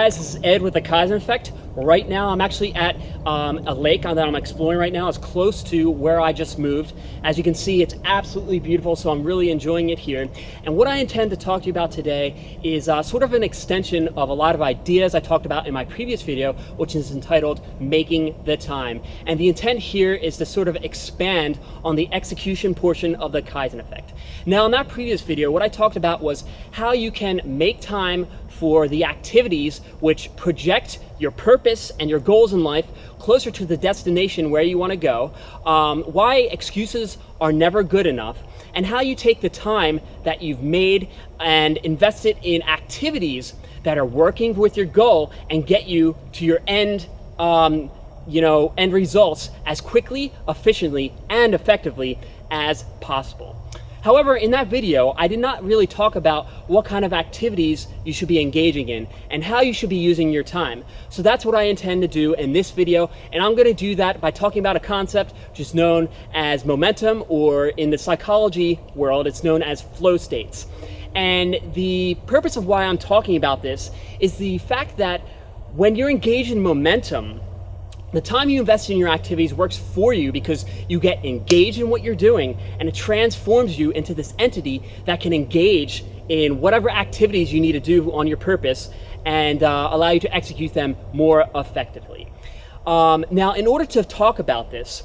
guys, this is Ed with the Kaizen Effect. Right now I'm actually at a lake that I'm exploring right now. It's close to where I just moved. As you can see, it's absolutely beautiful, so I'm really enjoying it here. And what I intend to talk to you about today is sort of an extension of a lot of ideas I talked about in my previous video, which is entitled Making the Time. And the intent here is to sort of expand on the execution portion of the Kaizen Effect. Now, in that previous video, what I talked about was how you can make time for the activities which project your purpose and your goals in life closer to the destination where you want to go, why excuses are never good enough, and how you take the time that you've made and invest it in activities that are working with your goal and get you to your end end results as quickly, efficiently, and effectively as possible. However, in that video, I did not really talk about what kind of activities you should be engaging in and how you should be using your time. So that's what I intend to do in this video, and I'm going to do that by talking about a concept which is known as momentum, or in the psychology world, it's known as flow states. And the purpose of why I'm talking about this is the fact that when you're engaged in momentum, the time you invest in your activities works for you because you get engaged in what you're doing, and it transforms you into this entity that can engage in whatever activities you need to do on your purpose and allow you to execute them more effectively. Now, in order to talk about this,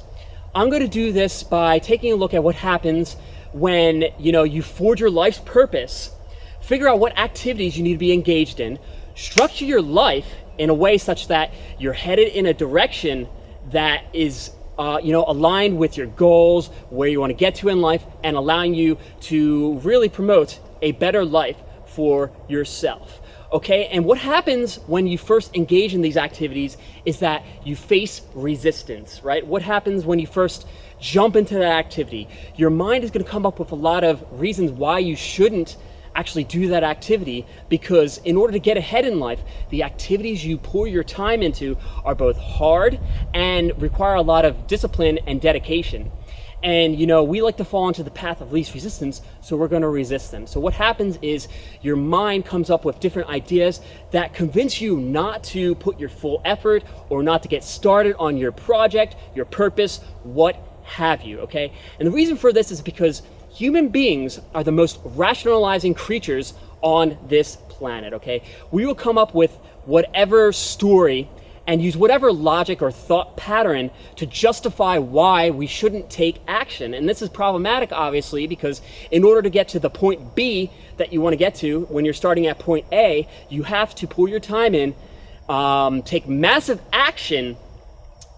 I'm going to do this by taking a look at what happens when you forge your life's purpose, figure out what activities you need to be engaged in, structure your life in a way such that you're headed in a direction that is aligned with your goals, where you want to get to in life, and allowing you to really promote a better life for yourself. Okay, and what happens when you first engage in these activities is that you face resistance, right? What happens when you first jump into that activity? Your mind is going to come up with a lot of reasons why you shouldn't actually do that activity, because in order to get ahead in life, the activities you pour your time into are both hard and require a lot of discipline and dedication. And we like to fall into the path of least resistance, so we're going to resist them. So what happens is your mind comes up with different ideas that convince you not to put your full effort or not to get started on your project, your purpose, what have you, okay? And the reason for this is because human beings are the most rationalizing creatures on this planet, okay? We will come up with whatever story and use whatever logic or thought pattern to justify why we shouldn't take action. And this is problematic, obviously, because in order to get to the point B that you want to get to when you're starting at point A, you have to pour your time in, take massive action,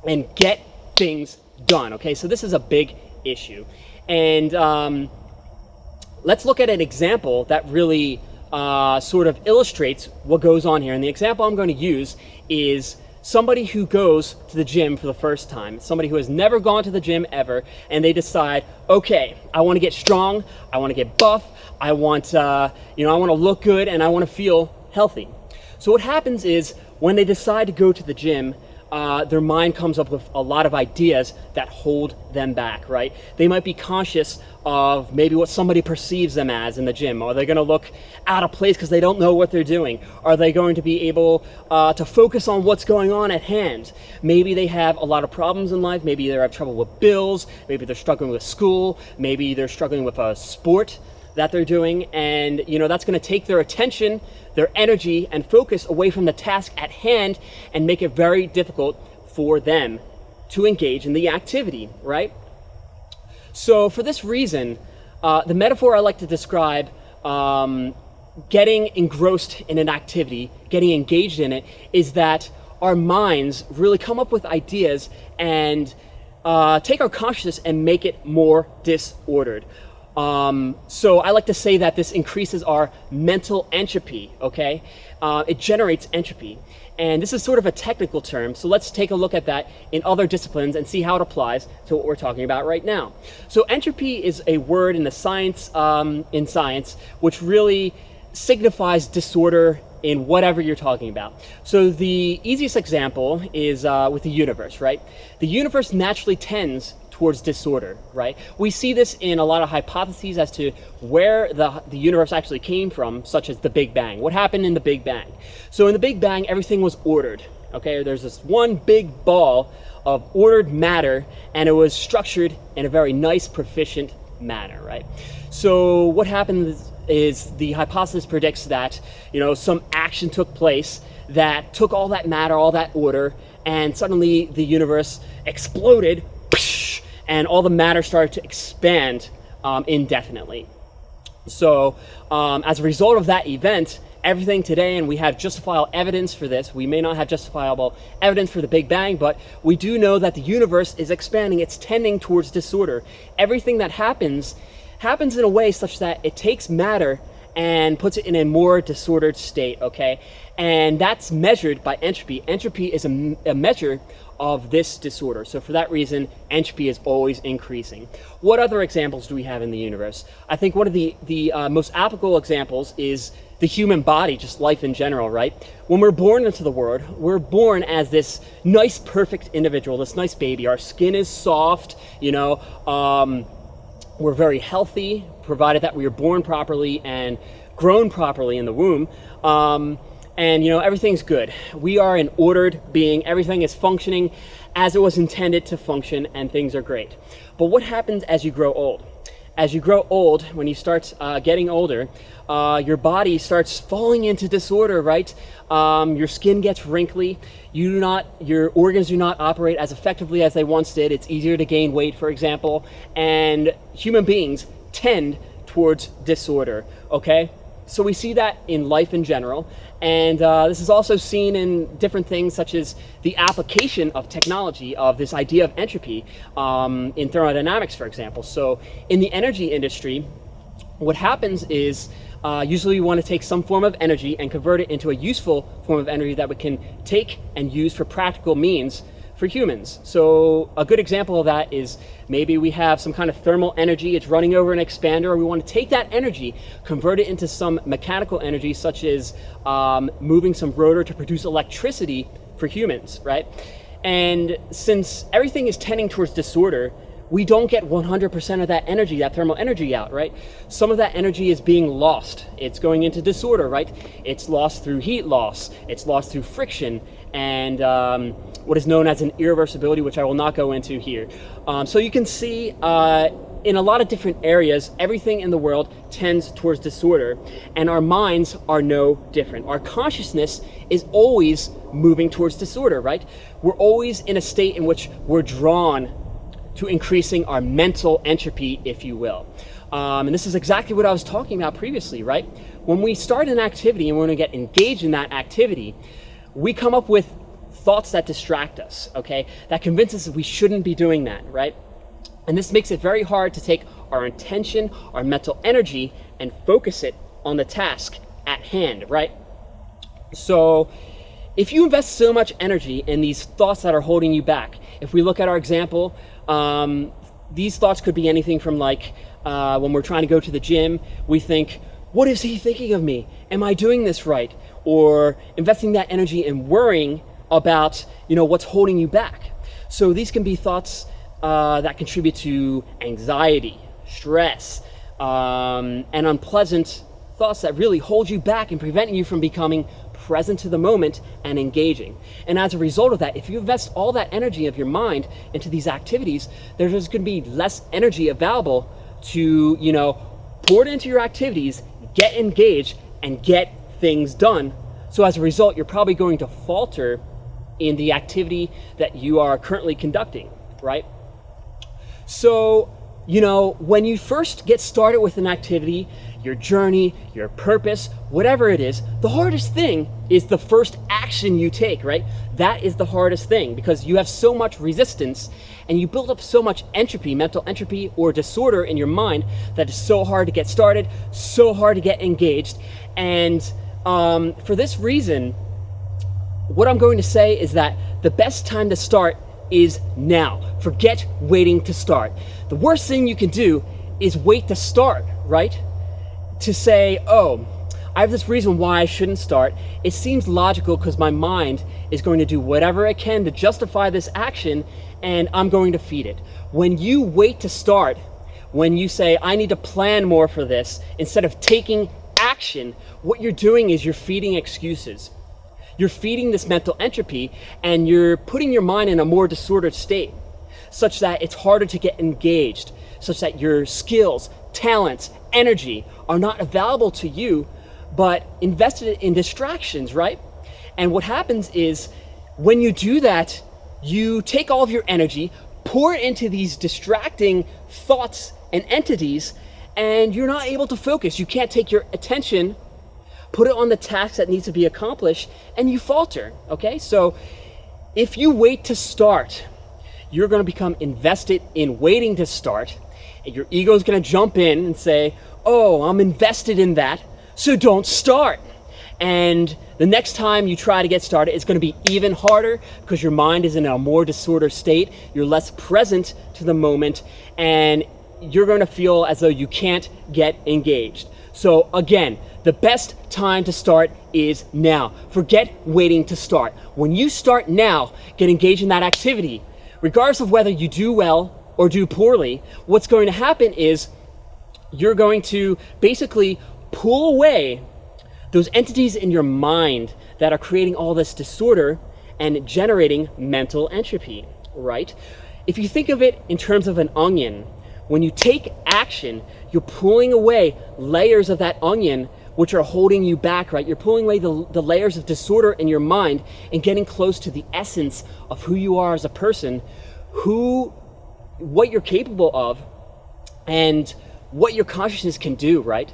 and get things done, okay? So this is a big issue. And let's look at an example that really sort of illustrates what goes on here. And the example I'm going to use is somebody who goes to the gym for the first time, somebody who has never gone to the gym ever, and they decide, okay, I want to get strong, I want to get buff, I want I want to look good, and I want to feel healthy. So what happens is when they decide to go to the gym, their mind comes up with a lot of ideas that hold them back, right? They might be conscious of maybe what somebody perceives them as in the gym. Are they going to look out of place because they don't know what they're doing? Are they going to be able to focus on what's going on at hand? Maybe they have a lot of problems in life. Maybe they have trouble with bills. Maybe they're struggling with school. Maybe they're struggling with a sport that they're doing, and that's going to take their attention, their energy, and focus away from the task at hand and make it very difficult for them to engage in the activity, right? So for this reason, the metaphor I like to describe getting engrossed in an activity, getting engaged in it, is that our minds really come up with ideas and take our consciousness and make it more disordered. So I like to say that this increases our mental entropy, okay? It generates entropy. And this is sort of a technical term, so let's take a look at that in other disciplines and see how it applies to what we're talking about right now. So entropy is a word in the science, which really signifies disorder in whatever you're talking about. So the easiest example is with the universe, right? The universe naturally tends towards disorder, right? We see this in a lot of hypotheses as to where the universe actually came from, such as the Big Bang. What happened in the Big Bang? So in the Big Bang, everything was ordered, okay? There's this one big ball of ordered matter, and it was structured in a very nice, proficient manner, right? So what happens is the hypothesis predicts that, some action took place that took all that matter, all that order, and suddenly the universe exploded, and all the matter started to expand indefinitely. So as a result of that event, everything today, and we have justifiable evidence for this, we may not have justifiable evidence for the Big Bang, but we do know that the universe is expanding, it's tending towards disorder. Everything that happens in a way such that it takes matter and puts it in a more disordered state, okay? And that's measured by entropy. Entropy is a measure of this disorder. So for that reason, entropy is always increasing. What other examples do we have in the universe? I think one of the most applicable examples is the human body, just life in general, right? When we're born into the world, we're born as this nice, perfect individual, this nice baby. Our skin is soft, we're very healthy, provided that we were born properly and grown properly in the womb. And everything's good. We are an ordered being. Everything is functioning as it was intended to function, and things are great. But what happens as you grow old? As you grow old, when you start getting older, your body starts falling into disorder, right? Your skin gets wrinkly. Your organs do not operate as effectively as they once did. It's easier to gain weight, for example, and human beings tend towards disorder, okay? So we see that in life in general, and this is also seen in different things such as the application of technology of this idea of entropy in thermodynamics, for example. So in the energy industry, what happens is usually we want to take some form of energy and convert it into a useful form of energy that we can take and use for practical means for humans. So a good example of that is maybe we have some kind of thermal energy, it's running over an expander, or we want to take that energy, convert it into some mechanical energy, such as moving some rotor to produce electricity for humans, right? And since everything is tending towards disorder, we don't get 100% of that energy, that thermal energy out, right? Some of that energy is being lost. It's going into disorder, right? It's lost through heat loss, it's lost through friction, and what is known as an irreversibility, which I will not go into here. So you can see in a lot of different areas, everything in the world tends towards disorder, and our minds are no different. Our consciousness is always moving towards disorder, right? We're always in a state in which we're drawn to increasing our mental entropy, if you will. And this is exactly what I was talking about previously, right? When we start an activity and we're going to get engaged in that activity, we come up with thoughts that distract us, okay? That convince us that we shouldn't be doing that, right? And this makes it very hard to take our intention, our mental energy, and focus it on the task at hand, right? So if you invest so much energy in these thoughts that are holding you back, if we look at our example, these thoughts could be anything from like when we're trying to go to the gym, we think, what is he thinking of me? Am I doing this right? Or investing that energy in worrying about what's holding you back. So these can be thoughts that contribute to anxiety, stress, and unpleasant thoughts that really hold you back and prevent you from becoming present to the moment and engaging. And as a result of that, if you invest all that energy of your mind into these activities, there's going to be less energy available to, pour it into your activities, get engaged, and get things done. So as a result, you're probably going to falter in the activity that you are currently conducting, right? So, when you first get started with an activity, your journey, your purpose, whatever it is, the hardest thing is the first action you take, right? That is the hardest thing because you have so much resistance and you build up so much entropy, mental entropy or disorder in your mind that it's so hard to get started, so hard to get engaged. And for this reason, what I'm going to say is that the best time to start is now. Forget waiting to start. The worst thing you can do is wait to start, right? To say, oh, I have this reason why I shouldn't start. It seems logical because my mind is going to do whatever it can to justify this action, and I'm going to feed it. When you wait to start, when you say, I need to plan more for this, instead of taking action, what you're doing is you're feeding excuses. You're feeding this mental entropy, and you're putting your mind in a more disordered state, such that it's harder to get engaged, such that your skills, talents, energy are not available to you, but invested in distractions, right? And what happens is, when you do that, you take all of your energy, pour it into these distracting thoughts and entities, and you're not able to focus. You can't take your attention, put it on the task that needs to be accomplished, and you falter, okay? So if you wait to start, you're gonna become invested in waiting to start, and your ego is gonna jump in and say, oh, I'm invested in that, so don't start. And the next time you try to get started, it's gonna be even harder because your mind is in a more disordered state, you're less present to the moment, and you're gonna feel as though you can't get engaged. So again, the best time to start is now. Forget waiting to start. When you start now, get engaged in that activity. Regardless of whether you do well or do poorly, what's going to happen is you're going to basically pull away those entities in your mind that are creating all this disorder and generating mental entropy, right? If you think of it in terms of an onion, when you take action, you're pulling away layers of that onion which are holding you back, right? You're pulling away the layers of disorder in your mind and getting close to the essence of who you are as a person, what you're capable of, and what your consciousness can do, right?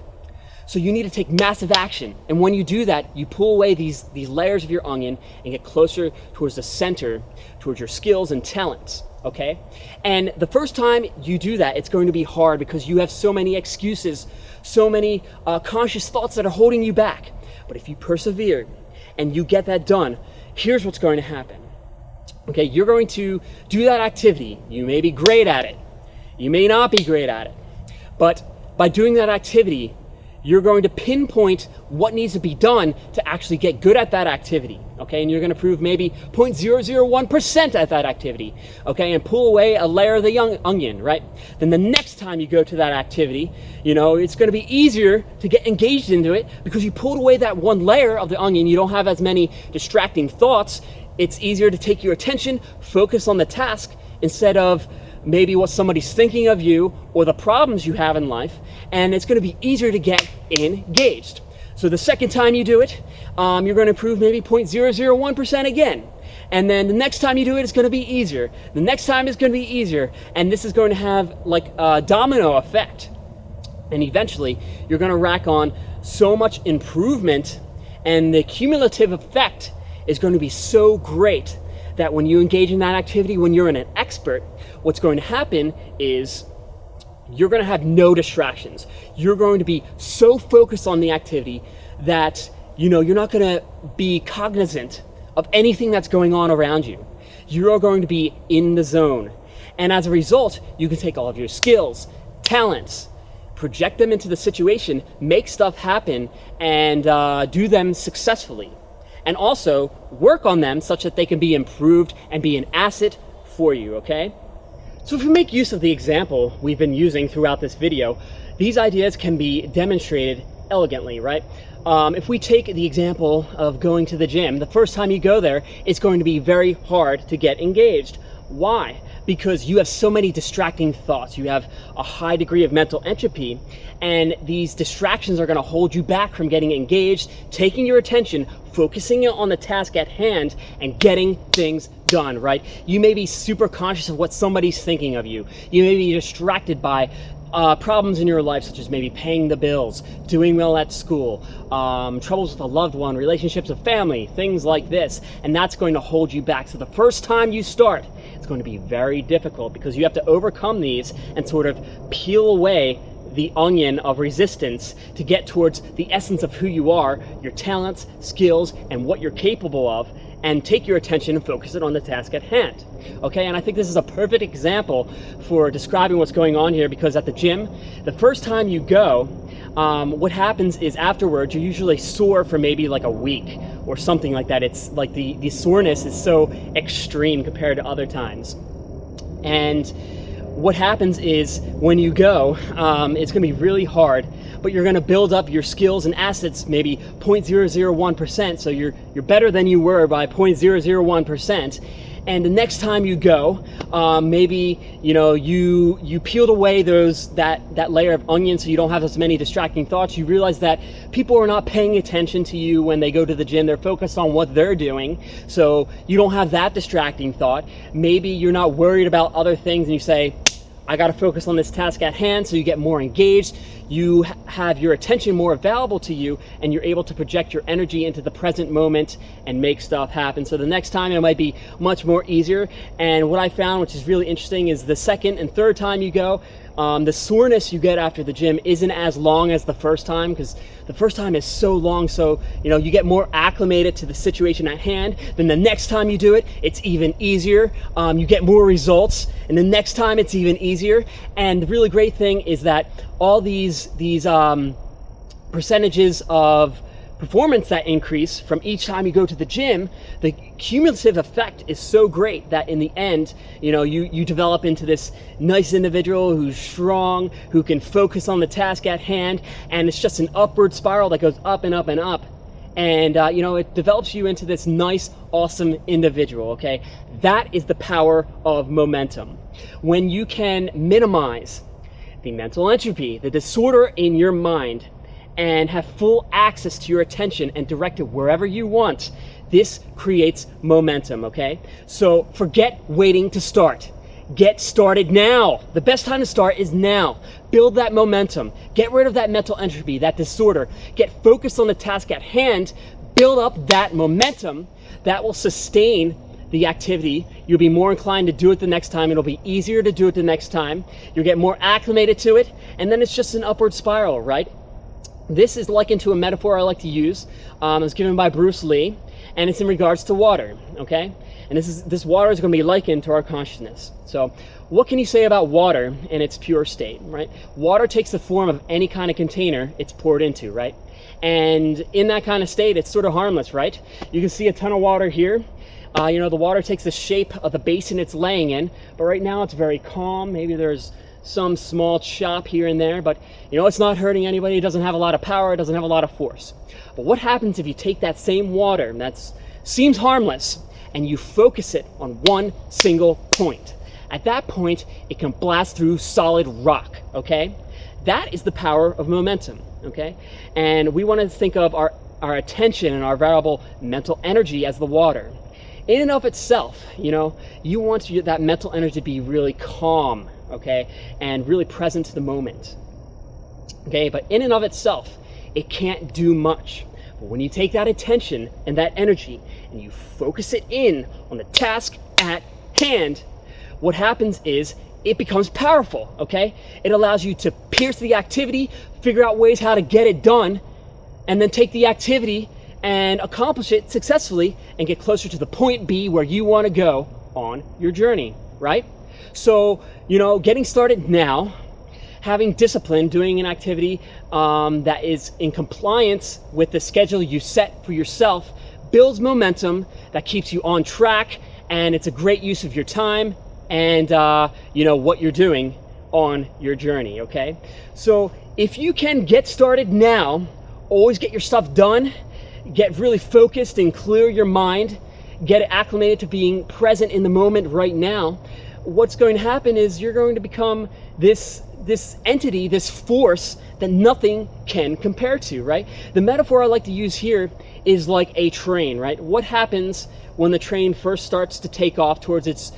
So you need to take massive action. And when you do that, you pull away these layers of your onion and get closer towards the center, towards your skills and talents, okay? And the first time you do that, it's going to be hard because you have so many excuses, so many conscious thoughts that are holding you back. But if you persevere and you get that done, here's what's going to happen. Okay, you're going to do that activity. You may be great at it. You may not be great at it. But by doing that activity, you're going to pinpoint what needs to be done to actually get good at that activity, okay? And you're going to prove maybe 0.001% at that activity, okay? And pull away a layer of the young onion, right? Then the next time you go to that activity, you know, it's going to be easier to get engaged into it because you pulled away that one layer of the onion. You don't have as many distracting thoughts. It's easier to take your attention, focus on the task instead of maybe what somebody's thinking of you or the problems you have in life, and it's going to be easier to get engaged. So the second time you do it, you're going to improve maybe 0.001% again. And then the next time you do it, it's going to be easier. The next time it's going to be easier, and this is going to have like a domino effect. And eventually, you're going to rack on so much improvement, and the cumulative effect is going to be so great that when you engage in that activity, when you're an expert, what's going to happen is you're going to have no distractions. You're going to be so focused on the activity that, you know, you're not going to be cognizant of anything that's going on around you. You're going to be in the zone. And as a result, you can take all of your skills, talents, project them into the situation, make stuff happen, and do them successfully. And also work on them such that they can be improved and be an asset for you, okay? So if we make use of the example we've been using throughout this video, these ideas can be demonstrated elegantly, right? If we take the example of going to the gym, the first time you go there, it's going to be very hard to get engaged. Why? Because you have so many distracting thoughts. You have a high degree of mental entropy, and these distractions are going to hold you back from getting engaged, taking your attention, focusing on the task at hand, and getting things done, right? You may be super conscious of what somebody's thinking of you. You may be distracted by problems in your life, such as maybe paying the bills, doing well at school, troubles with a loved one, relationships with family, things like this, and that's going to hold you back. So the first time you start, it's going to be very difficult because you have to overcome these and sort of peel away the onion of resistance to get towards the essence of who you are, your talents, skills, and what you're capable of, and take your attention and focus it on the task at hand. Okay, and I think this is a perfect example for describing what's going on here, because at the gym, the first time you go, what happens is afterwards you're usually sore for maybe like a week or something like that. It's like the soreness is so extreme compared to other times. And what happens is when you go, it's going to be really hard, but you're going to build up your skills and assets maybe 0.001%, so you're better than you were by 0.001%. And the next time you go, maybe you peeled away that layer of onion, so you don't have as many distracting thoughts. You realize that people are not paying attention to you when they go to the gym. They're focused on what they're doing, so you don't have that distracting thought. Maybe you're not worried about other things, and you say, I got to focus on this task at hand, so you get more engaged. You have your attention more available to you, and you're able to project your energy into the present moment and make stuff happen. So the next time it might be much more easier. And what I found, which is really interesting, is the second and third time you go, the soreness you get after the gym isn't as long as the first time, because the first time is so long, so you get more acclimated to the situation at hand. Then the next time you do it, it's even easier. You get more results, and the next time it's even easier. And the really great thing is that all these percentages of performance that increase from each time you go to the gym, the cumulative effect is so great that in the end, you develop into this nice individual who's strong, who can focus on the task at hand, and it's just an upward spiral that goes up and up and up. And it develops you into this nice, awesome individual, okay? That is the power of momentum. When you can minimize the mental entropy, the disorder in your mind, and have full access to your attention and direct it wherever you want, this creates momentum, okay? So forget waiting to start. Get started now. The best time to start is now. Build that momentum. Get rid of that mental entropy, that disorder. Get focused on the task at hand. Build up that momentum that will sustain the activity. You'll be more inclined to do it the next time. It'll be easier to do it the next time. You'll get more acclimated to it, and then it's just an upward spiral, right? This is likened to a metaphor I like to use. It was given by Bruce Lee, and it's in regards to water, okay? And this water is going to be likened to our consciousness. So what can you say about water in its pure state, right? Water takes the form of any kind of container it's poured into, right? And in that kind of state, it's sort of harmless, right? You can see a ton of water here. The water takes the shape of the basin it's laying in, but right now it's very calm. Maybe there's some small chop here and there, but it's not hurting anybody. It doesn't have a lot of power. It doesn't have a lot of force. But what happens if you take that same water that seems harmless and you focus it on one single point? At that point, it can blast through solid rock, okay? That is the power of momentum, okay? And we want to think of our attention and our variable mental energy as the water. In and of itself, you want that mental energy to be really calm, okay, and really present to the moment, okay? But in and of itself, it can't do much. But when you take that attention and that energy and you focus it in on the task at hand, what happens is it becomes powerful, okay? It allows you to pierce the activity, figure out ways how to get it done, and then take the activity and accomplish it successfully and get closer to the point B where you want to go on your journey, right? So, getting started now, having discipline, doing an activity that is in compliance with the schedule you set for yourself, builds momentum that keeps you on track, and it's a great use of your time and what you're doing on your journey, okay? So if you can get started now, always get your stuff done, get really focused and clear your mind, get acclimated to being present in the moment right now, what's going to happen is you're going to become this entity, this force that nothing can compare to, right? The metaphor I like to use here is like a train, right? What happens when the train first starts to take off towards its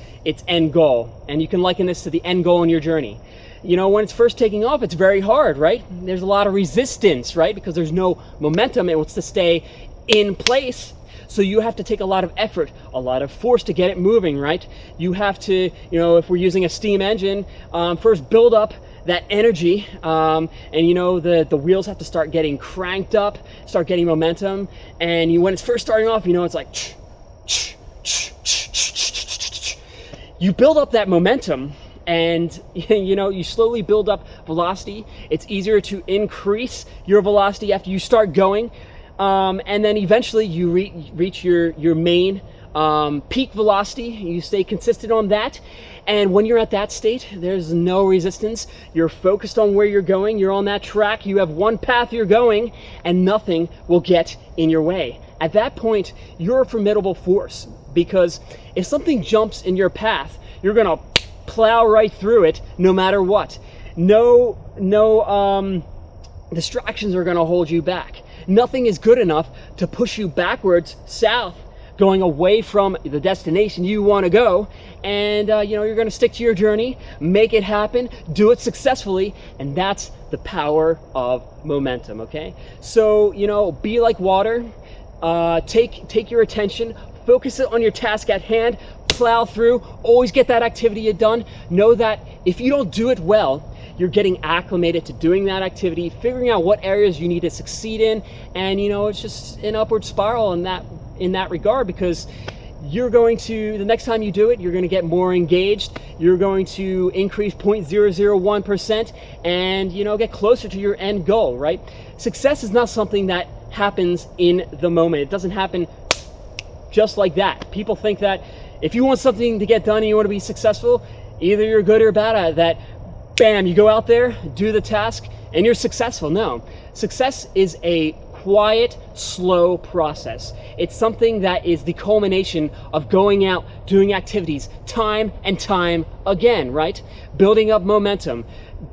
end goal? And you can liken this to the end goal in your journey. When it's first taking off, it's very hard, right? There's a lot of resistance, right? Because there's no momentum. It wants to stay in place. So you have to take a lot of effort, a lot of force to get it moving, right? You have to, if we're using a steam engine, first build up that energy, and the wheels have to start getting cranked up, start getting momentum, and when it's first starting off, it's like You build up that momentum, and you slowly build up velocity. It's easier to increase your velocity after you start going, and then eventually you reach your main peak velocity. You stay consistent on that, and when you're at that state, there's no resistance. You're focused on where you're going. You're on that track. You have one path you're going, and nothing will get in your way. At that point, you're a formidable force, because if something jumps in your path, you're gonna plow right through it no matter what. No distractions are gonna hold you back. Nothing is good enough to push you backwards south, going away from the destination you want to go. And you're going to stick to your journey, make it happen, do it successfully, and that's the power of momentum. Okay, so be like water. Take your attention, focus it on your task at hand, plow through, always get that activity done. Know that if you don't do it well, you're getting acclimated to doing that activity, figuring out what areas you need to succeed in, and it's just an upward spiral in that regard, because you're going to, the next time you do it, you're going to get more engaged, you're going to increase 0.001% and get closer to your end goal, right? Success is not something that happens in the moment. It doesn't happen just like that. People think that if you want something to get done and you want to be successful, either you're good or bad at that. Bam, you go out there, do the task, and you're successful. No, success is a quiet, slow process. It's something that is the culmination of going out, doing activities time and time again, right? Building up momentum,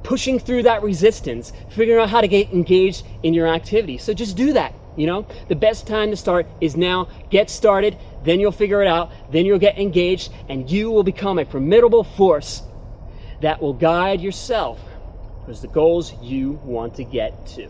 pushing through that resistance, figuring out how to get engaged in your activity. So just do that. The best time to start is now. Get started, then you'll figure it out, then you'll get engaged, and you will become a formidable force that will guide yourself towards the goals you want to get to.